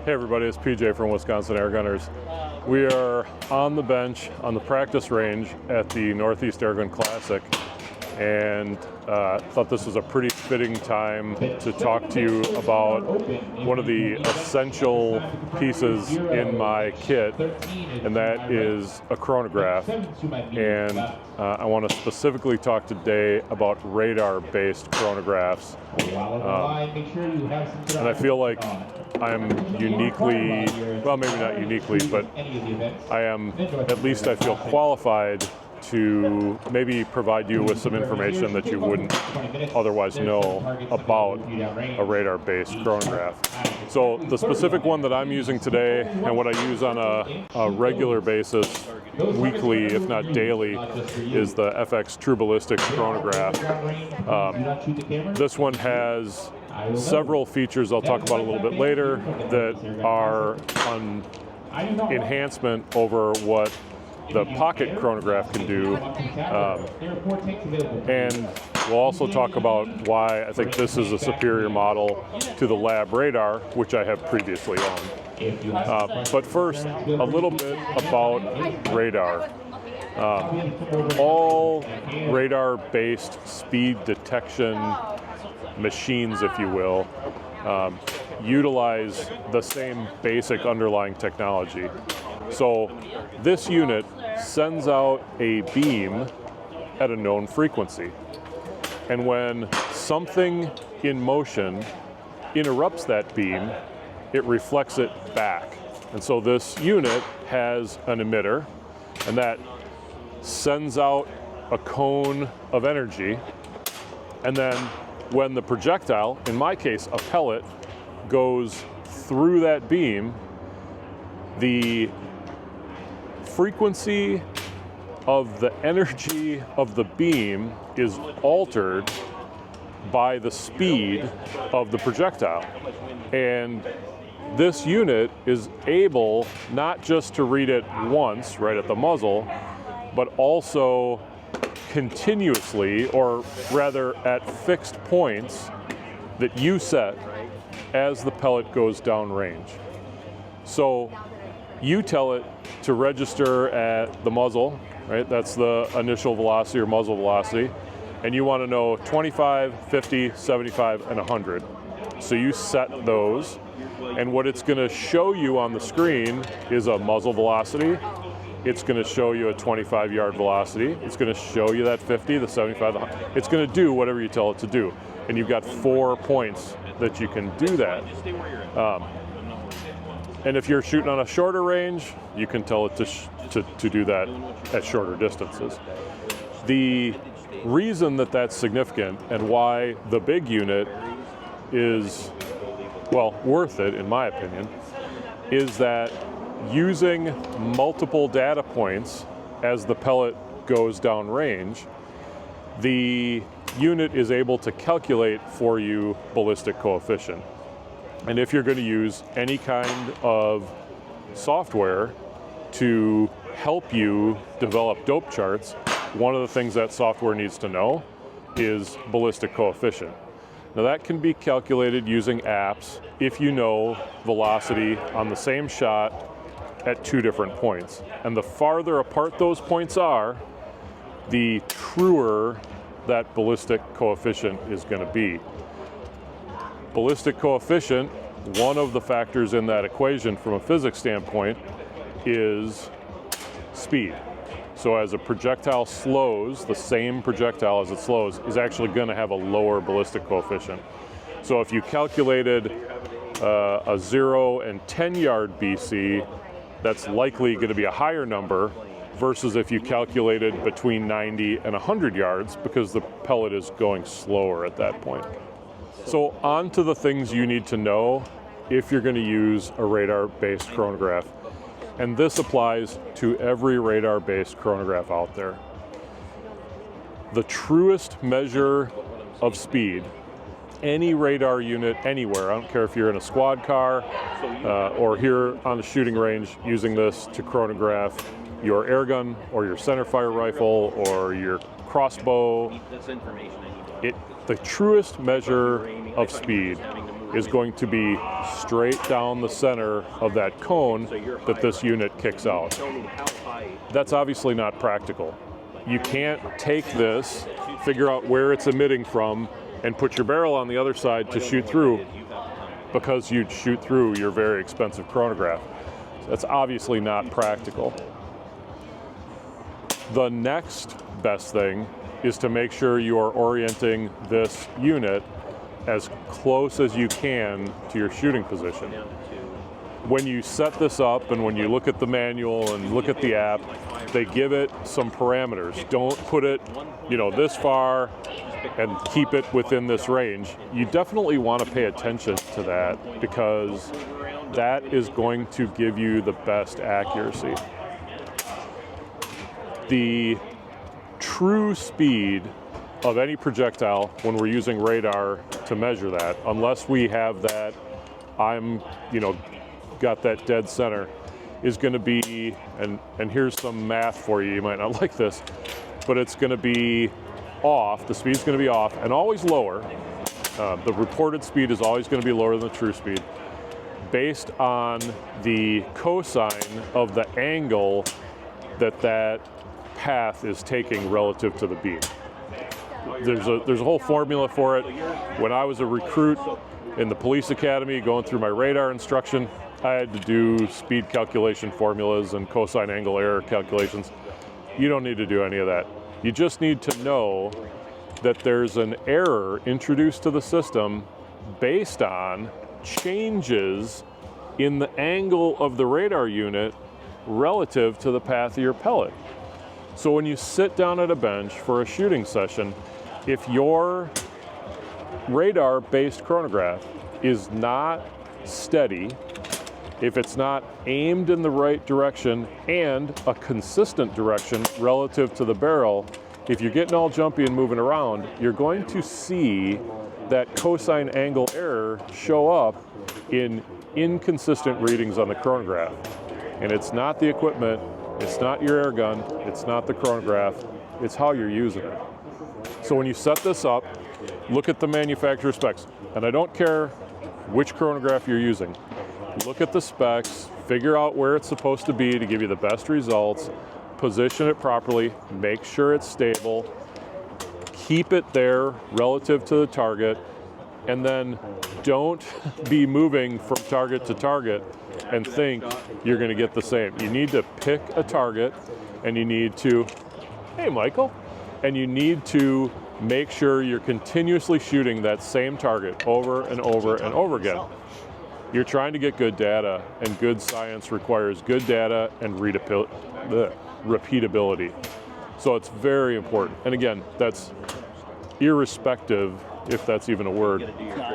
Hey everybody, it's PJ from Wisconsin Air Gunners. We are on the bench on the practice range at the Northeast Airgun Classic, and thought this was a pretty fitting time to talk to you about one of the essential pieces in my kit, and that is a chronograph. And I want to specifically talk today about radar-based chronographs. And I feel like I'm uniquely, well, maybe not uniquely, but I am, at least I feel qualified to maybe provide you with some information that you wouldn't otherwise know about a radar-based chronograph. So the specific one that I'm using today, and what I use on a regular basis, weekly if not daily, is the FX True Ballistic Chronograph. This one has several features I'll talk about a little bit later that are an enhancement over what the pocket chronograph can do, and we'll also talk about why I think this is a superior model to the LabRadar, which I have previously owned. But first, a little bit about radar. All radar-based speed detection machines, if you will, utilize the same basic underlying technology. So this unit sends out a beam at a known frequency. And when something in motion interrupts that beam, it reflects it back. And so this unit has an emitter, and that sends out a cone of energy. And then when the projectile, in my case a pellet, goes through that beam, the frequency of the energy of the beam is altered by the speed of the projectile. And this unit is able not just to read it once right at the muzzle, but also continuously, or rather at fixed points that you set as the pellet goes downrange. So you tell it to register at the muzzle, right? That's the initial velocity or muzzle velocity. And you want to know 25, 50, 75, and 100. So you set those. And what it's going to show you on the screen is a muzzle velocity. It's going to show you a 25-yard velocity. It's going to show you that 50, the 75, the 100. It's going to do whatever you tell it to do. And you've got 4 points that you can do that. And if you're shooting on a shorter range, you can tell it to do that at shorter distances. The reason that that's significant and why the big unit is, well, worth it, in my opinion, is that using multiple data points as the pellet goes downrange, the unit is able to calculate for you ballistic coefficient. And if you're going to use any kind of software to help you develop dope charts, one of the things that software needs to know is ballistic coefficient. Now that can be calculated using apps if you know velocity on the same shot at 2 different points. And the farther apart those points are, the truer that ballistic coefficient is going to be. Ballistic coefficient, one of the factors in that equation from a physics standpoint, is speed. So as a projectile slows, the same projectile as it slows is actually going to have a lower ballistic coefficient. So if you calculated a 0 and 10-yard BC, that's likely going to be a higher number versus if you calculated between 90 and 100 yards, because the pellet is going slower at that point. So on to the things you need to know if you're going to use a radar-based chronograph. And this applies to every radar-based chronograph out there. The truest measure of speed, any radar unit anywhere, I don't care if you're in a squad car or here on the shooting range using this to chronograph your airgun or your centerfire rifle or your crossbow, the truest measure of speed is going to be straight down the center of that cone that this unit kicks out. That's obviously not practical. You can't take this, figure out where it's emitting from, and put your barrel on the other side to shoot through, because you'd shoot through your very expensive chronograph. That's obviously not practical. The next best thing is to make sure you are orienting this unit as close as you can to your shooting position. When you set this up and when you look at the manual and look at the app, they give it some parameters. Don't put it, this far and keep it within this range. You definitely want to pay attention to that, because that is going to give you the best accuracy. The true speed of any projectile, when we're using radar to measure that, unless we have that, got that dead center, is going to be, and here's some math for you, you might not like this, but it's going to be off, the speed's going to be off, and always lower. The reported speed is always going to be lower than the true speed, based on the cosine of the angle that path is taking relative to the beam. There's a whole formula for it. When I was a recruit in the police academy going through my radar instruction, I had to do speed calculation formulas and cosine angle error calculations. You don't need to do any of that. You just need to know that there's an error introduced to the system based on changes in the angle of the radar unit relative to the path of your pellet. So when you sit down at a bench for a shooting session, if your radar-based chronograph is not steady, if it's not aimed in the right direction and a consistent direction relative to the barrel, if you're getting all jumpy and moving around, you're going to see that cosine angle error show up in inconsistent readings on the chronograph. And it's not the equipment, it's not your air gun, it's not the chronograph, it's how you're using it. So when you set this up, look at the manufacturer specs. And I don't care which chronograph you're using. Look at the specs, figure out where it's supposed to be to give you the best results, position it properly, make sure it's stable, keep it there relative to the target, and then don't be moving from target to target and think you're going to get the same. You need to pick a target, and you need to, hey Michael, and you need to make sure you're continuously shooting that same target over and over and over again. You're trying to get good data, and good science requires good data and repeatability. So it's very important. And again, that's irrespective, if that's even a word,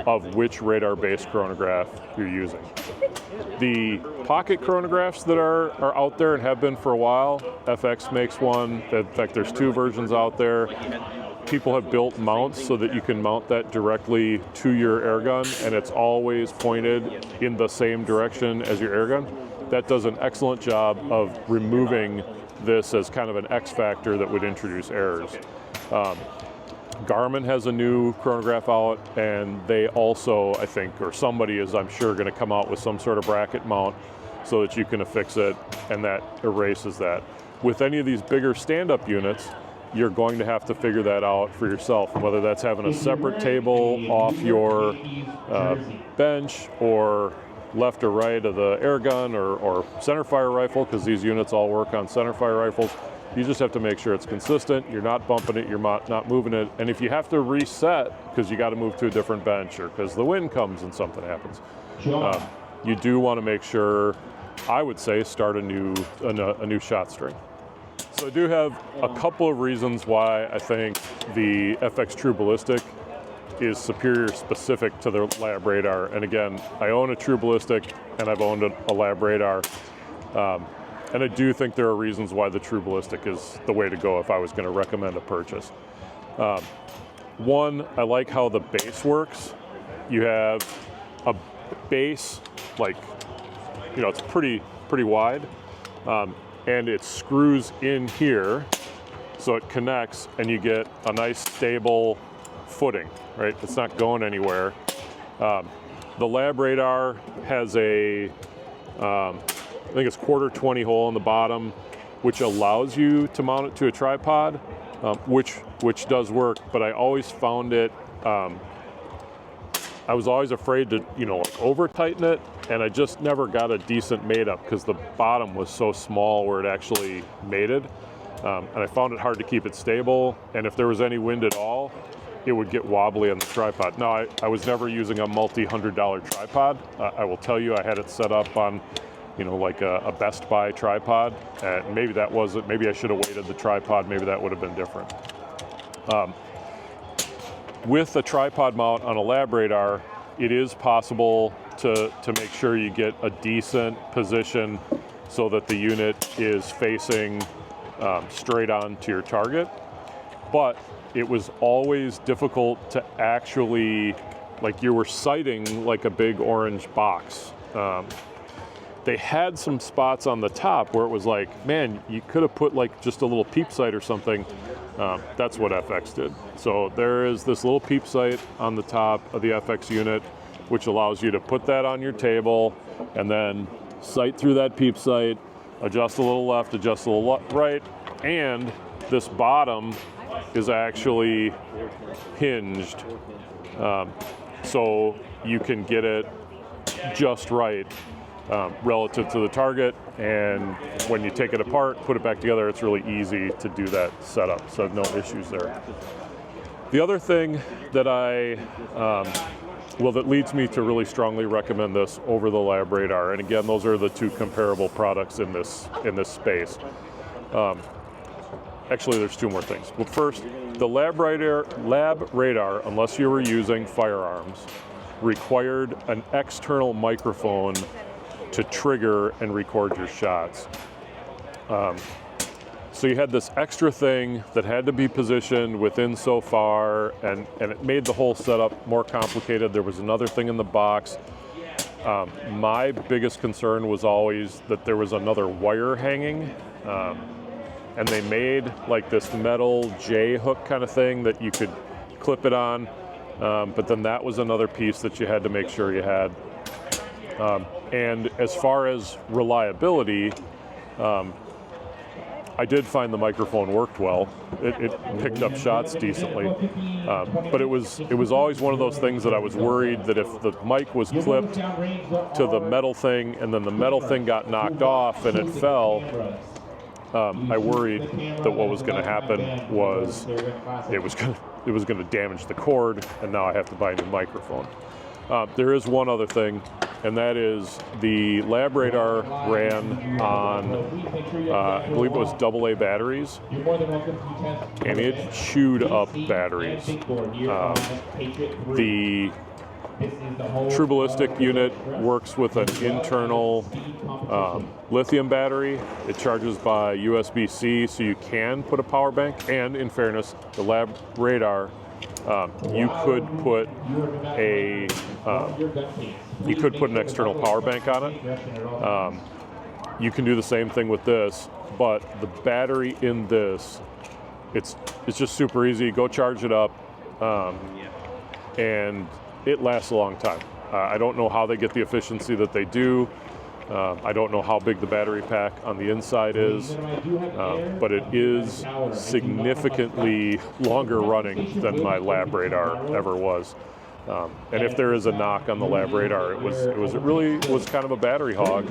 of which radar-based chronograph you're using. The pocket chronographs that are out there and have been for a while, FX makes one. In fact, there's 2 versions out there. People have built mounts so that you can mount that directly to your airgun, and it's always pointed in the same direction as your airgun. That does an excellent job of removing this as kind of an X factor that would introduce errors. Garmin has a new chronograph out, and they also, I think, or somebody is, I'm sure, going to come out with some sort of bracket mount so that you can affix it, and that erases that. With any of these bigger stand-up units, you're going to have to figure that out for yourself, whether that's having a separate table off your bench, or left or right of the air gun, or center fire rifle, because these units all work on center fire rifles. You just have to make sure it's consistent, you're not bumping it, you're not moving it, and if you have to reset because you got to move to a different bench or because the wind comes and something happens, you do want to make sure, I would say, start a new shot string. So I do have a couple of reasons why I think the FX True Ballistic is superior specific to the LabRadar. And again, I own a True Ballistic and I've owned a LabRadar. And I do think there are reasons why the True Ballistic is the way to go if I was going to recommend a purchase. One, I like how the base works. You have a base, like, it's pretty wide, and it screws in here, so it connects, and you get a nice stable footing, right? It's not going anywhere. The LabRadar has a, I think it's 1/4 hole in the bottom, which allows you to mount it to a tripod, which does work. But I always found it, I was always afraid to, like over tighten it, and I just never got a decent mate up because the bottom was so small where it actually mated. And I found it hard to keep it stable, and if there was any wind at all, it would get wobbly on the tripod. Now, I was never using a multi-$100 tripod. I will tell you, I had it set up on, like a Best Buy tripod. Maybe that wasn't, maybe I should have weighted the tripod, maybe that would have been different. With a tripod mount on a LabRadar, it is possible to make sure you get a decent position so that the unit is facing straight on to your target. But it was always difficult to actually, like you were sighting like a big orange box. They had some spots on the top where it was like, man, you could have put like just a little peep sight or something. That's what FX did. So there is this little peep sight on the top of the FX unit, which allows you to put that on your table and then sight through that peep sight, adjust a little left, adjust a little right, and this bottom is actually hinged, so you can get it just right relative to the target, and when you take it apart, put it back together, it's really easy to do that setup, so no issues there. The other thing that that leads me to really strongly recommend this over the LabRadar, and again, those are the two comparable products in this space. Actually, there's two more things. But first, the LabRadar, unless you were using firearms, required an external microphone to trigger and record your shots. So you had this extra thing that had to be positioned within so far, and it made the whole setup more complicated. There was another thing in the box. My biggest concern was always that there was another wire hanging. And they made like this metal J hook kind of thing that you could clip it on, but then that was another piece that you had to make sure you had. And as far as reliability, I did find the microphone worked well. It picked up shots decently, but it was always one of those things that I was worried that if the mic was clipped to the metal thing and then the metal thing got knocked off and it fell, I worried that what was going to happen was it was going to damage the cord, and now I have to buy a new microphone. There is one other thing, and that is the LabRadar ran on, I believe it was AA batteries, and it chewed up batteries. The True Ballistic unit works with an internal lithium battery. It charges by USB-C, so you can put a power bank. And in fairness, the LabRadar, you could put an external power bank on it. You can do the same thing with this, but the battery in this, it's just super easy. Go charge it up, and it lasts a long time. I don't know how they get the efficiency that they do. I don't know how big the battery pack on the inside is, but it is significantly longer running than my LabRadar ever was. And if there is a knock on the LabRadar, it really was kind of a battery hog.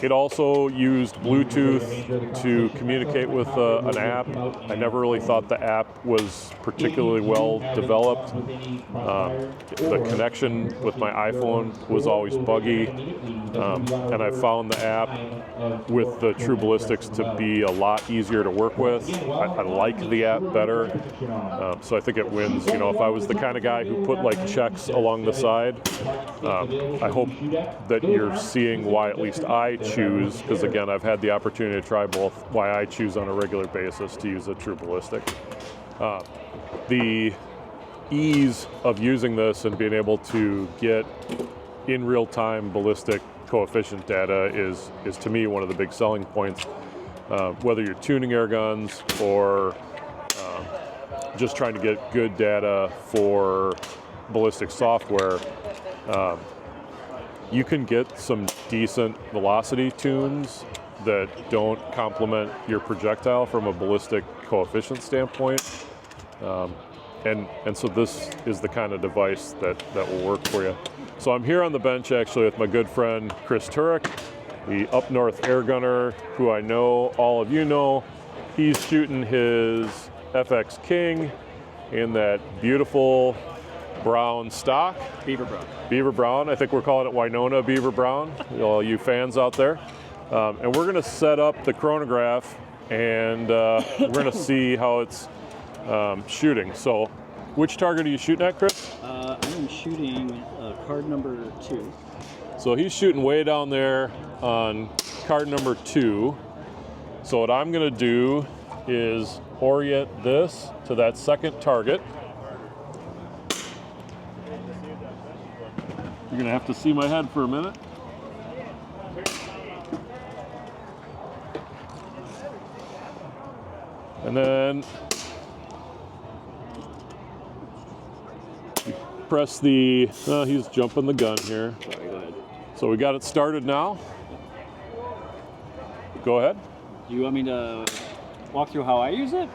It also used Bluetooth to communicate with an app. I never really thought the app was particularly well developed. The connection with my iPhone was always buggy, and I found the app with the True Ballistics to be a lot easier to work with. I like the app better, so I think it wins. If I was the kind of guy who put like checks along the side, I hope that you're seeing why at least I choose, because again, I've had the opportunity to try both, why I choose on a regular basis to use a True Ballistic. The ease of using this and being able to get in real-time ballistic coefficient data is to me one of the big selling points. Whether you're tuning air guns or just trying to get good data for ballistic software, you can get some decent velocity tunes that don't complement your projectile from a ballistic coefficient standpoint. And so this is the kind of device that will work for you. So I'm here on the bench actually with my good friend Chris Turek, the up north air gunner who I know all of you know. He's shooting his FX King in that beautiful brown stock. Beaver brown. Beaver brown. I think we're calling it Winona Beaver brown, all you fans out there. And we're going to set up the chronograph, and we're going to see how it's shooting. So which target are you shooting at, Chris? I am shooting card number 2. So he's shooting way down there on card number 2. So what I'm going to do is orient this to that second target. You're going to have to see my head for a minute. And then press the, he's jumping the gun here. Sorry, go ahead. So we got it started now. Go ahead. Do you want me to walk through how I use it?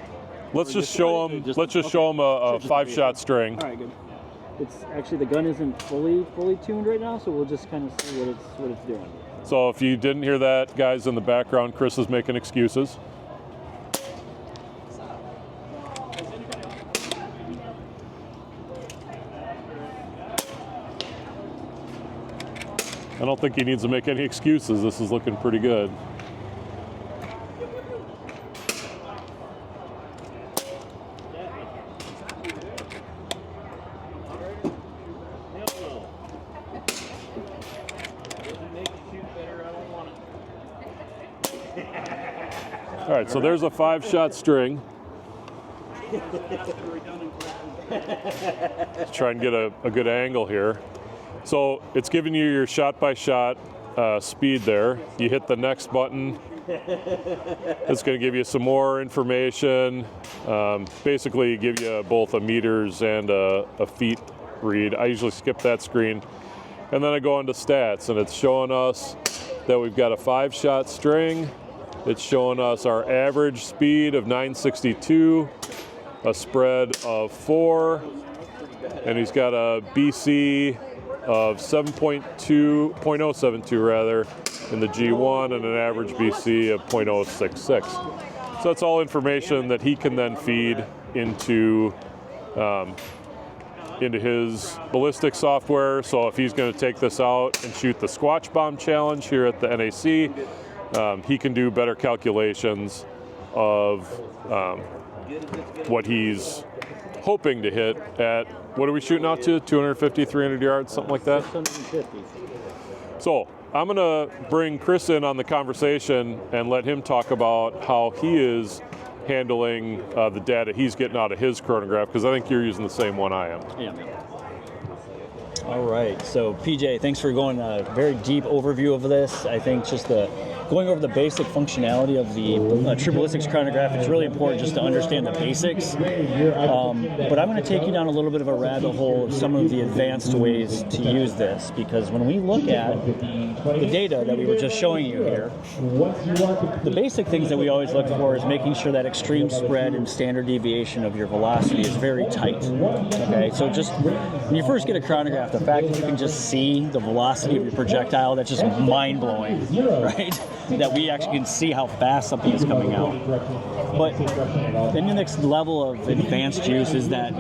Let's just show them. Let's just show them a 5-shot string. All right, good. It's actually, the gun isn't fully tuned right now, so we'll just kind of see what it's doing. So if you didn't hear that, guys, in the background, Chris is making excuses. I don't think he needs to make any excuses. This is looking pretty good. All right, so there's a 5-shot string. Let's try and get a good angle here. So it's giving you your shot-by-shot speed there. You hit the next button. It's going to give you some more information. Basically give you both a meters and a feet read. I usually skip that screen. And then I go into stats, and it's showing us that we've got a 5-shot string. It's showing us our average speed of 962, a spread of 4, and he's got a BC of 0.72 rather in the G1 and an average BC of 0.066. So that's all information that he can then feed into his ballistic software. So if he's going to take this out and shoot the Squatch Bomb Challenge here at the NAC, he can do better calculations of what he's hoping to hit at, what are we shooting out to, 250, 300 yards, something like that? 650. So I'm going to bring Chris in on the conversation and let him talk about how he is handling the data he's getting out of his chronograph, because I think you're using the same one I am. Yeah. All right, so PJ, thanks for going a very deep overview of this. I think just going over the basic functionality of the True Ballistic Chronograph, it's really important just to understand the basics. But I'm going to take you down a little bit of a rabbit hole of some of the advanced ways to use this, because when we look at the data that we were just showing you here, the basic things that we always look for is making sure that extreme spread and standard deviation of your velocity is very tight. Okay, so just when you first get a chronograph, the fact that you can just see the velocity of your projectile, that's just mind-blowing, right? That we actually can see how fast something is coming out. But then the next level of advanced use is that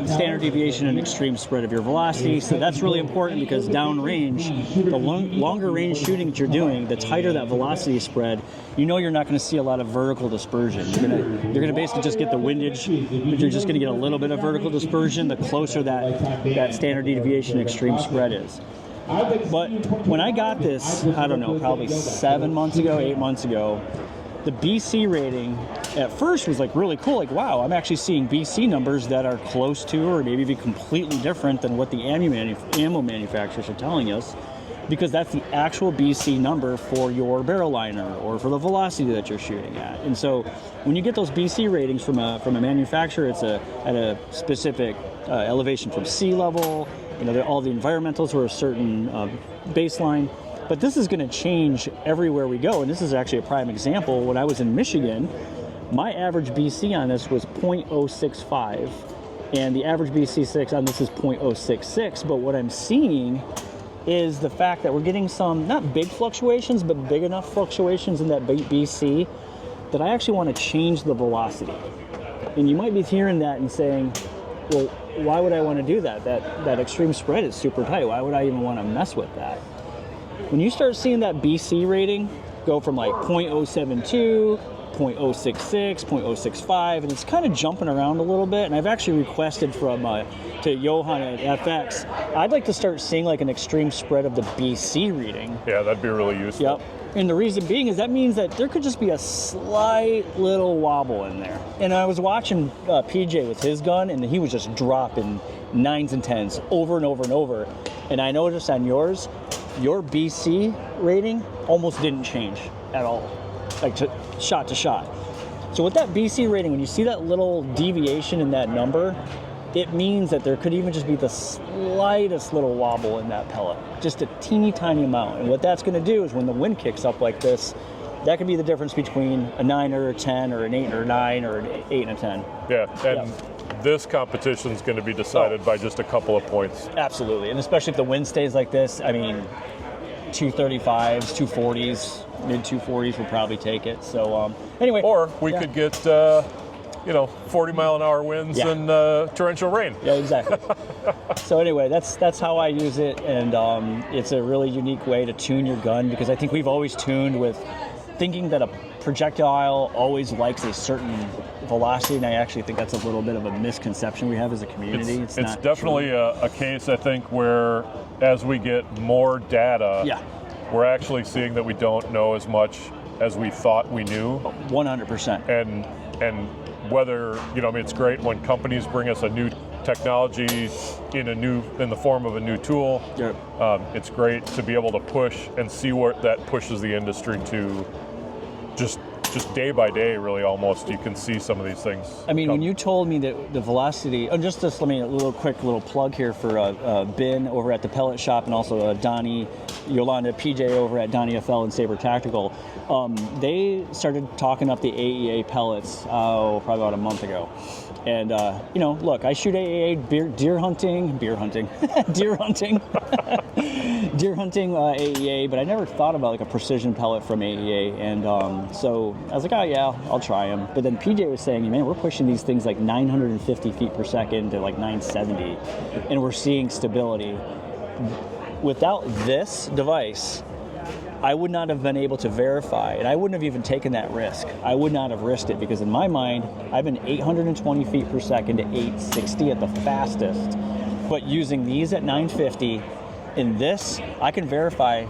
standard deviation and extreme spread of your velocity. So that's really important, because downrange, the longer range shooting that you're doing, the tighter that velocity spread, you know you're not going to see a lot of vertical dispersion. You're going to basically just get the windage, but you're just going to get a little bit of vertical dispersion the closer that standard deviation extreme spread is. But when I got this, I don't know, probably 7 months ago, 8 months ago, the BC rating at first was like really cool. Like, wow, I'm actually seeing BC numbers that are close to or maybe even completely different than what the ammo manufacturers are telling us, because that's the actual BC number for your barrel liner or for the velocity that you're shooting at. And so when you get those BC ratings from a manufacturer, it's at a specific elevation from sea level. You know, all the environmentals were a certain baseline. But this is going to change everywhere we go, and this is actually a prime example. When I was in Michigan, my average BC on this was 0.065, and the average BC6 on this is 0.066. But what I'm seeing is the fact that we're getting some, not big fluctuations, but big enough fluctuations in that BC that I actually want to change the velocity. And you might be hearing that and saying, well, why would I want to do that? That extreme spread is super tight. Why would I even want to mess with that? When you start seeing that BC rating go from like 0.072, 0.066, 0.065, and it's kind of jumping around a little bit, and I've actually requested from to Johan at FX, I'd like to start seeing like an extreme spread of the BC reading. Yeah, that'd be really useful. Yep. And the reason being is that means that there could just be a slight little wobble in there. And I was watching PJ with his gun, and he was just dropping 9s and 10s over and over and over. And I noticed on yours, your BC rating almost didn't change at all, like shot to shot. So with that BC rating, when you see that little deviation in that number, it means that there could even just be the slightest little wobble in that pellet, just a teeny tiny amount. And what that's going to do is when the wind kicks up like this, that could be the difference between a 9 or a 10 or an 8 or a 9 or an 8 and a 10. Yeah, and this competition is going to be decided by just a couple of points. Absolutely, and especially if the wind stays like this, I mean, 235s, 240s, mid 240s will probably take it. So anyway. Or we could get 40-mile-an-hour winds and torrential rain. Yeah, exactly. So anyway, that's how I use it, and it's a really unique way to tune your gun, because I think we've always tuned with thinking that a projectile always likes a certain velocity, and I actually think that's a little bit of a misconception we have as a community. It's definitely a case, I think, where as we get more data, we're actually seeing that we don't know as much as we thought we knew. 100%. And whether, it's great when companies bring us a new technology in the form of a new tool. Yep. It's great to be able to push and see where that pushes the industry to just day by day, really, almost. You can see some of these things. I mean, when you told me that the velocity, let me a quick plug here for Ben over at the Pellet Shop, and also Donnie, Yolanda, PJ over at Donnie FL and Saber Tactical. They started talking up the AEA pellets probably about a month ago. And, look, I shoot AEA deer hunting, AEA, but I never thought about like a precision pellet from AEA. And so I was like, oh yeah, I'll try them. But then PJ was saying, man, we're pushing these things like 950 feet per second to like 970, and we're seeing stability. Without this device, I would not have been able to verify, and I wouldn't have even taken that risk. I would not have risked it, because in my mind, I've been 820 feet per second to 860 at the fastest. But using these at 950, in this, I can verify,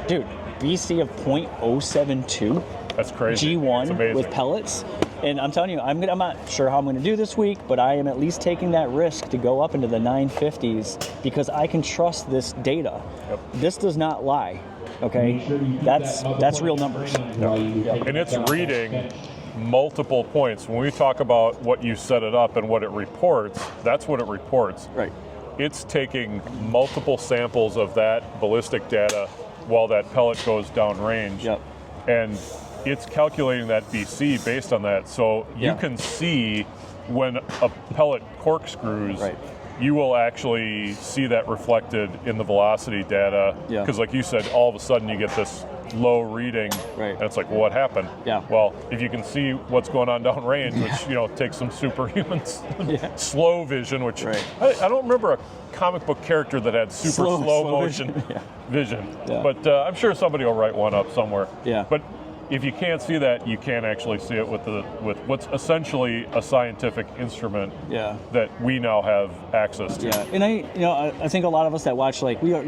dude, BC of 0.072. That's crazy. G1 with pellets. And I'm telling you, I'm not sure how I'm going to do this week, but I am at least taking that risk to go up into the 950s, because I can trust this data. Yep. This does not lie. Okay, that's real numbers. Yep. And it's reading multiple points. When we talk about what you set it up and what it reports, that's what it reports. Right. It's taking multiple samples of that ballistic data while that pellet goes downrange. Yep. And it's calculating that BC based on that. So you can see when a pellet corkscrews, you will actually see that reflected in the velocity data. Because like you said, all of a sudden you get this low reading, and it's like, well, what happened? Well, if you can see what's going on downrange, which takes some superhuman slow vision, which I don't remember a comic book character that had super slow motion vision. But I'm sure somebody will write one up somewhere. But if you can't see that, you can't actually see it with what's essentially a scientific instrument that we now have access to. Yeah, and I think a lot of us that watch, like, we are,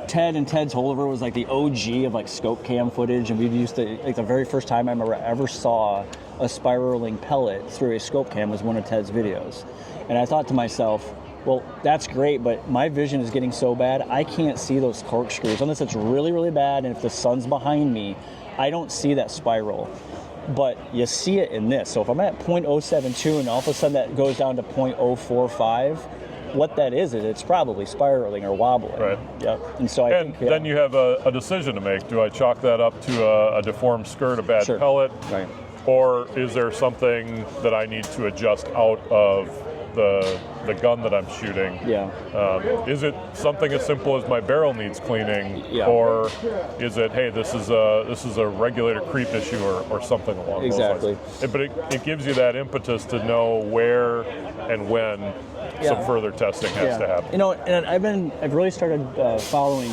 Ted and Ted's Holdover was like the OG of like scope cam footage, and we used to, like, the very first time I ever saw a spiraling pellet through a scope cam was one of Ted's videos. And I thought to myself, well, that's great, but my vision is getting so bad, I can't see those corkscrews. Unless it's really, really bad, and if the sun's behind me, I don't see that spiral. But you see it in this. So if I'm at 0.072 and all of a sudden that goes down to 0.045, what that is it's probably spiraling or wobbling. Right. Yep. And so then you have a decision to make. Do I chalk that up to a deformed skirt, a bad pellet? Right. Or is there something that I need to adjust out of the gun that I'm shooting? Yeah. Is it something as simple as my barrel needs cleaning, or is it, hey, this is a regulator creep issue or something along those lines? But it gives you that impetus to know where and when some further testing has to happen. And I've really started following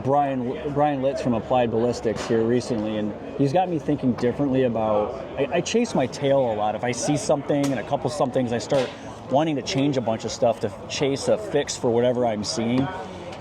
Brian Litz from Applied Ballistics here recently, and he's got me thinking differently about. I chase my tail a lot. If I see something and a couple somethings, I start wanting to change a bunch of stuff to chase a fix for whatever I'm seeing.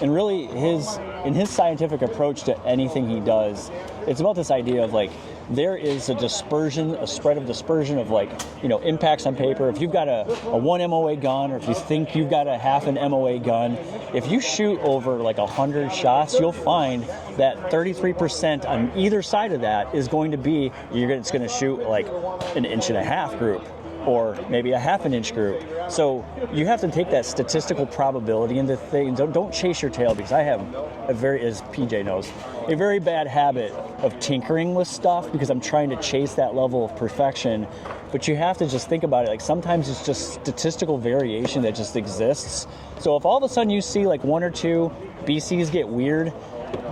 And really, his scientific approach to anything he does, it's about this idea of like, there is a spread of dispersion of like, impacts on paper. If you've got a 1 MOA gun, or if you think you've got a half an MOA gun, if you shoot over like 100 shots, you'll find that 33% on either side of that is going to be, it's going to shoot like an 1.5 inch group, or maybe a 1/2 inch group. So you have to take that statistical probability into things. Don't chase your tail, because I have as PJ knows, a very bad habit of tinkering with stuff because I'm trying to chase that level of perfection. But you have to just think about it. Like, sometimes it's just statistical variation that just exists. So if all of a sudden you see like 1 or 2 BCs get weird,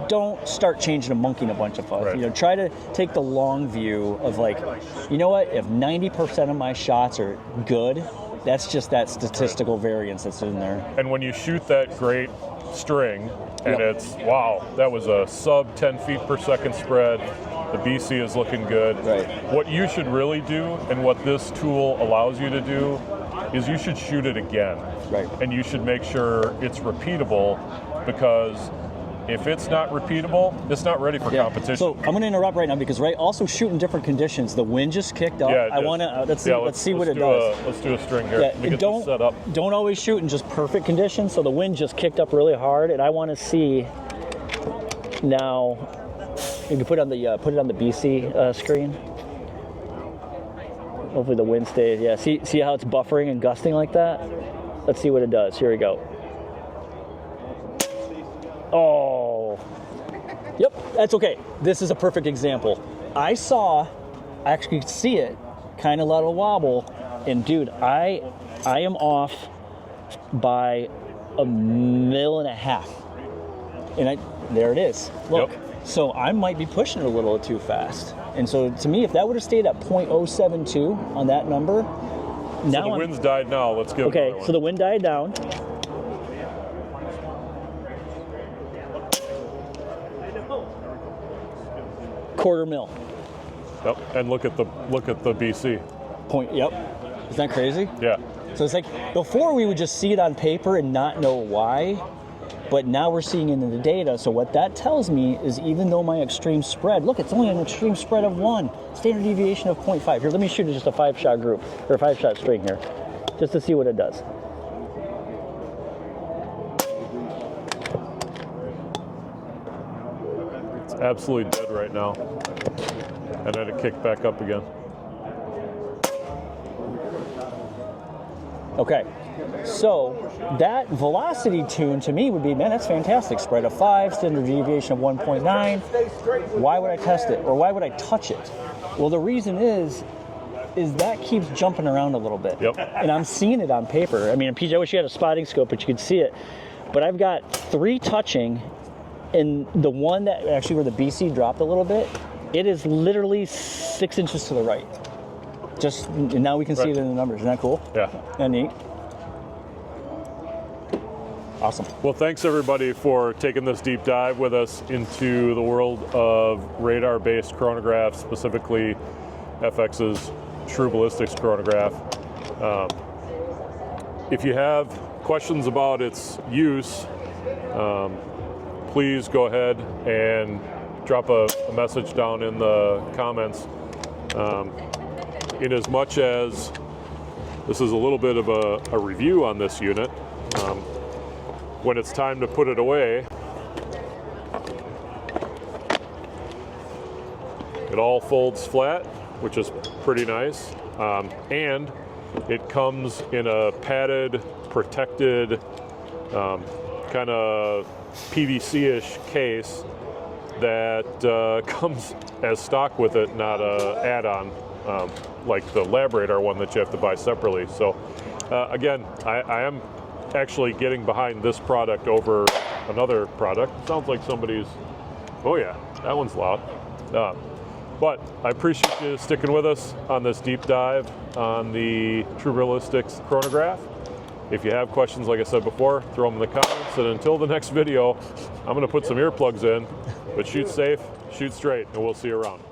don't start changing and monkeying a bunch of fuzz. Right. Try to take the long view of like, what? If 90% of my shots are good, that's just that statistical variance that's in there. And when you shoot that great string, and it's, wow, that was a sub 10 feet per second spread, the BC is looking good. Right. What you should really do, and what this tool allows you to do, is you should shoot it again. Right. And you should make sure it's repeatable, because if it's not repeatable, it's not ready for competition. So I'm going to interrupt right now because also shoot in different conditions. The wind just kicked up. Yeah, I want to let's see what it does. Let's do a string here. Let me get this set up. Don't always shoot in just perfect conditions. So the wind just kicked up really hard, and I want to see now. You can put it on the BC screen. Hopefully the wind stays. Yeah. See how it's buffering and gusting like that. Let's see what it does. Here we go. Oh, yep, that's okay. This is a perfect example. I actually could see it kind of let a wobble, and dude, I am off by 1.5 mil, and there it is. Look, so I might be pushing it a little too fast, and so to me, if that would have stayed at 0.072 on that number, now the wind's died now. Let's go. Okay, so the wind died down. Quarter mil. Yep. And look at the BC. Yep. Isn't that crazy? Yeah. So it's like, before we would just see it on paper and not know why, but now we're seeing it in the data. So what that tells me is, even though my extreme spread, look, it's only an extreme spread of 1, standard deviation of 0.5. Here, let me shoot just a 5-shot group, or a 5-shot string here, just to see what it does. Absolutely dead right now, and then it kicked back up again. Okay, so that velocity tune to me would be, man, that's fantastic. Spread of 5, standard deviation of 1.9. Why would I test it, or why would I touch it? Well, the reason is that keeps jumping around a little bit. Yep. And I'm seeing it on paper. I mean, PJ, I wish you had a spotting scope, but you could see it. But I've got 3 touching. And the one that actually where the BC dropped a little bit, it is literally 6 inches to the right. And now we can see it in the numbers. Isn't that cool? Yeah. And neat. Awesome. Well, thanks everybody for taking this deep dive with us into the world of radar-based chronographs, specifically FX's True Ballistic Chronograph. If you have questions about its use, please go ahead and drop a message down in the comments. In as much as this is a little bit of a review on this unit, when it's time to put it away, it all folds flat, which is pretty nice, and it comes in a padded, protected, kind of PVC-ish case that comes as stock with it, not a add-on like the LabRadar one that you have to buy separately. So again, I am actually getting behind this product over another product. Sounds like somebody's, oh yeah, that one's loud. But I appreciate you sticking with us on this deep dive on the True Ballistic Chronograph. If you have questions, like I said before, throw them in the comments. And until the next video, I'm going to put some earplugs in. But shoot safe, shoot straight, and we'll see you around.